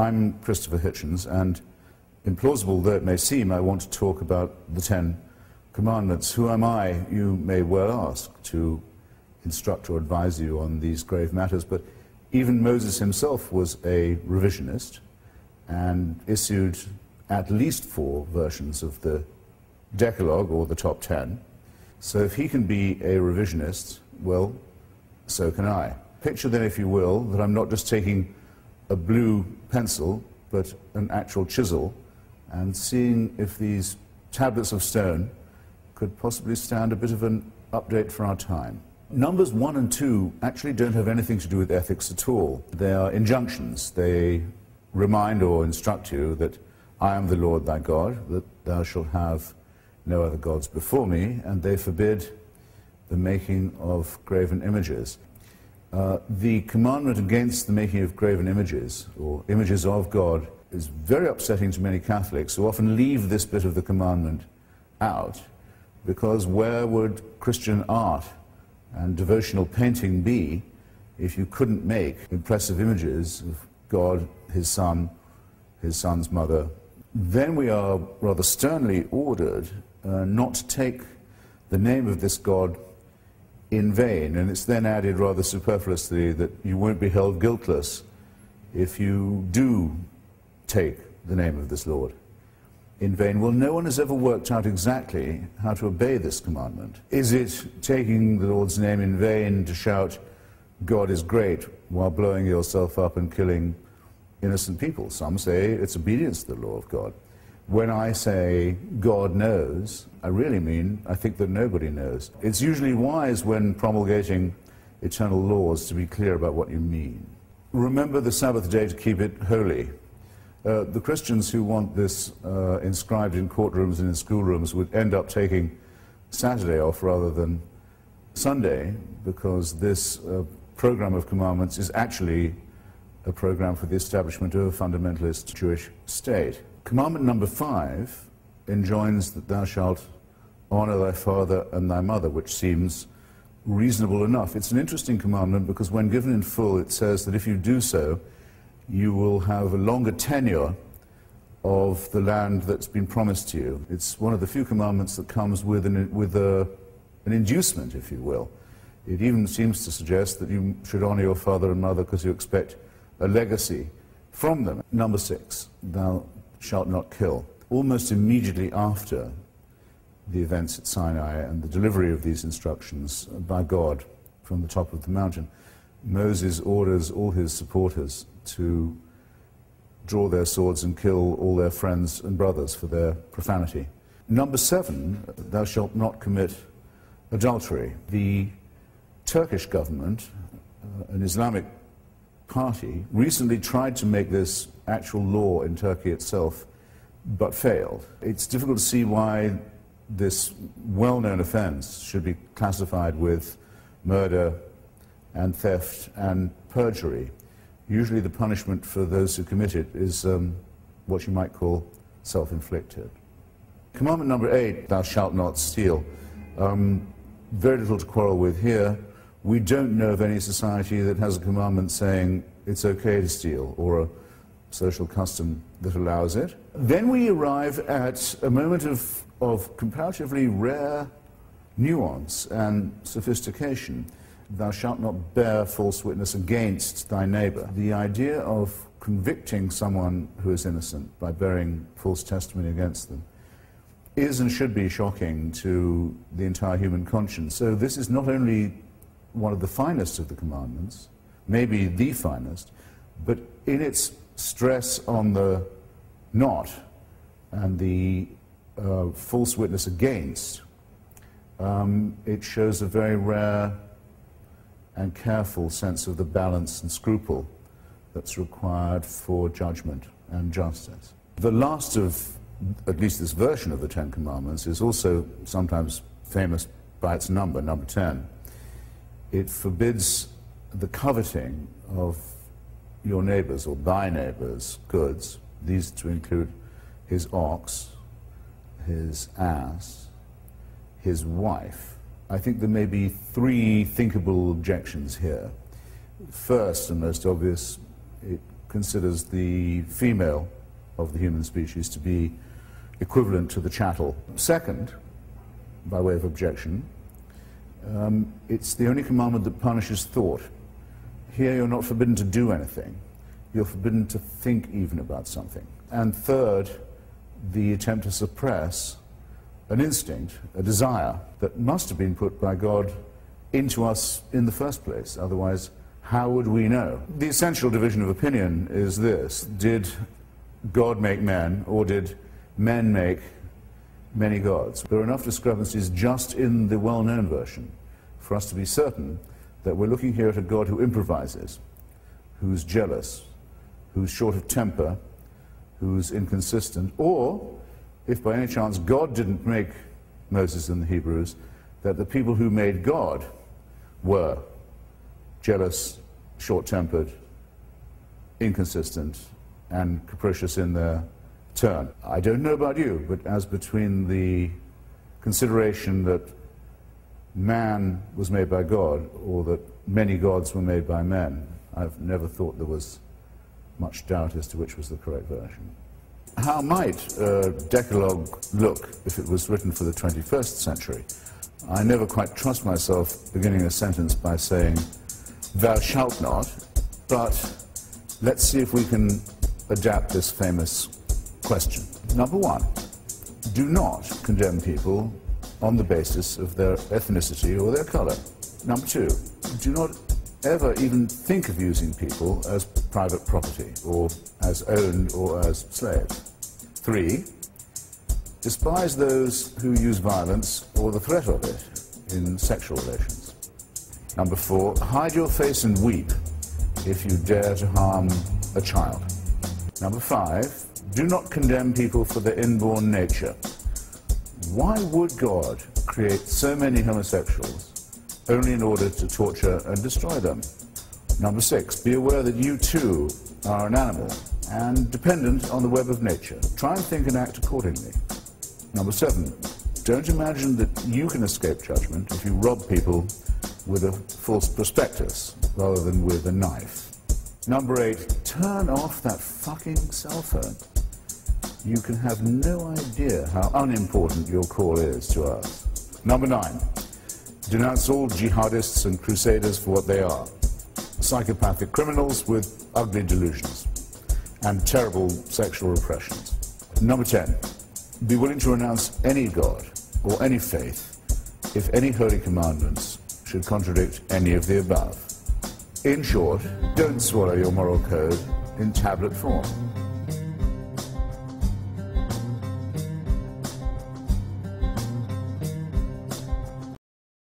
I'm Christopher Hitchens, and implausible though it may seem, I want to talk about the Ten Commandments. Who am I, you may well ask, to instruct or advise you on these grave matters, but even Moses himself was a revisionist and issued at least 4 versions of the Decalogue, or the top 10. So if he can be a revisionist, well, so can I. Picture then, if you will, that I'm not just taking a blue pencil, but an actual chisel, and seeing if these tablets of stone could possibly stand a bit of an update for our time. Numbers 1 and 2 actually don't have anything to do with ethics at all. They are injunctions. They remind or instruct you that I am the Lord thy God, that thou shalt have no other gods before me, and they forbid the making of graven images. The commandment against the making of graven images, or images of God, is very upsetting to many Catholics, who often leave this bit of the commandment out, because where would Christian art and devotional painting be if you couldn't make impressive images of God, his son, his son's mother? Then we are rather sternly ordered not to take the name of this God in vain, and it's then added rather superfluously that you won't be held guiltless if you do take the name of this Lord in vain. Well, no one has ever worked out exactly how to obey this commandment. Is it taking the Lord's name in vain to shout, God is great, while blowing yourself up and killing innocent people? Some say it's obedience to the law of God. When I say God knows, I really mean I think that nobody knows. It's usually wise when promulgating eternal laws to be clear about what you mean. Remember the Sabbath day to keep it holy. The Christians who want this inscribed in courtrooms and in schoolrooms would end up taking Saturday off rather than Sunday, because this program of commandments is actually a program for the establishment of a fundamentalist Jewish state. Commandment number 5 enjoins that thou shalt honor thy father and thy mother, which seems reasonable enough. It's an interesting commandment because when given in full, it says that if you do so, you will have a longer tenure of the land that's been promised to you. It's one of the few commandments that comes with an inducement, if you will. It even seems to suggest that you should honor your father and mother because you expect a legacy from them. Number 6, thou shalt not kill. Almost immediately after the events at Sinai and the delivery of these instructions by God from the top of the mountain, Moses orders all his supporters to draw their swords and kill all their friends and brothers for their profanity. Number 7, thou shalt not commit adultery. The Turkish government, an Islamic party, recently tried to make this actual law in Turkey itself, but failed. It's difficult to see why this well-known offense should be classified with murder and theft and perjury. Usually the punishment for those who commit it is what you might call self-inflicted. Commandment number 8, thou shalt not steal. Very little to quarrel with here. We don't know of any society that has a commandment saying it's okay to steal, or a social custom that allows it. Then we arrive at a moment of comparatively rare nuance and sophistication. Thou shalt not bear false witness against thy neighbor. The idea of convicting someone who is innocent by bearing false testimony against them is and should be shocking to the entire human conscience. So this is not only one of the finest of the commandments, maybe the finest, but in its stress on the not and the false witness against, it shows a very rare and careful sense of the balance and scruple that's required for judgment and justice. The last of, at least this version of the Ten Commandments, is also sometimes famous by its number, number 10. It forbids the coveting of your neighbor's or thy neighbor's goods, these to include his ox, his ass, his wife. I think there may be 3 thinkable objections here. First and most obvious, it considers the female of the human species to be equivalent to the chattel. Second, by way of objection, it's the only commandment that punishes thought. Here you're not forbidden to do anything. You're forbidden to think even about something. And third, the attempt to suppress an instinct, a desire, that must have been put by God into us in the first place. Otherwise, how would we know? The essential division of opinion is this: did God make men, or did men make many gods? There are enough discrepancies just in the well-known version for us to be certain that we're looking here at a God who improvises, who's jealous, who's short of temper, who's inconsistent, or, if by any chance God didn't make Moses and the Hebrews, that the people who made God were jealous, short-tempered, inconsistent, and capricious in their turn. I don't know about you, but as between the consideration that man was made by God, or that many gods were made by men, I've never thought there was much doubt as to which was the correct version. How might a Decalogue look if it was written for the 21st century? I never quite trust myself beginning a sentence by saying, "Thou shalt not," but let's see if we can adapt this famous question. Number one, do not condemn people on the basis of their ethnicity or their color. Number two, do not ever even think of using people as private property, or as owned, or as slaves. Three, despise those who use violence or the threat of it in sexual relations. Number four, hide your face and weep if you dare to harm a child. Number five, do not condemn people for their inborn nature. Why would God create so many homosexuals only in order to torture and destroy them? Number six, be aware that you too are an animal and dependent on the web of nature. Try and think and act accordingly. Number seven, don't imagine that you can escape judgment if you rob people with a false prospectus rather than with a knife. Number eight, turn off that fucking cell phone. You can have no idea how unimportant your call is to us. Number nine, denounce all jihadists and crusaders for what they are: psychopathic criminals with ugly delusions and terrible sexual repressions. Number 10, be willing to renounce any god or any faith if any holy commandments should contradict any of the above. In short, don't swallow your moral code in tablet form.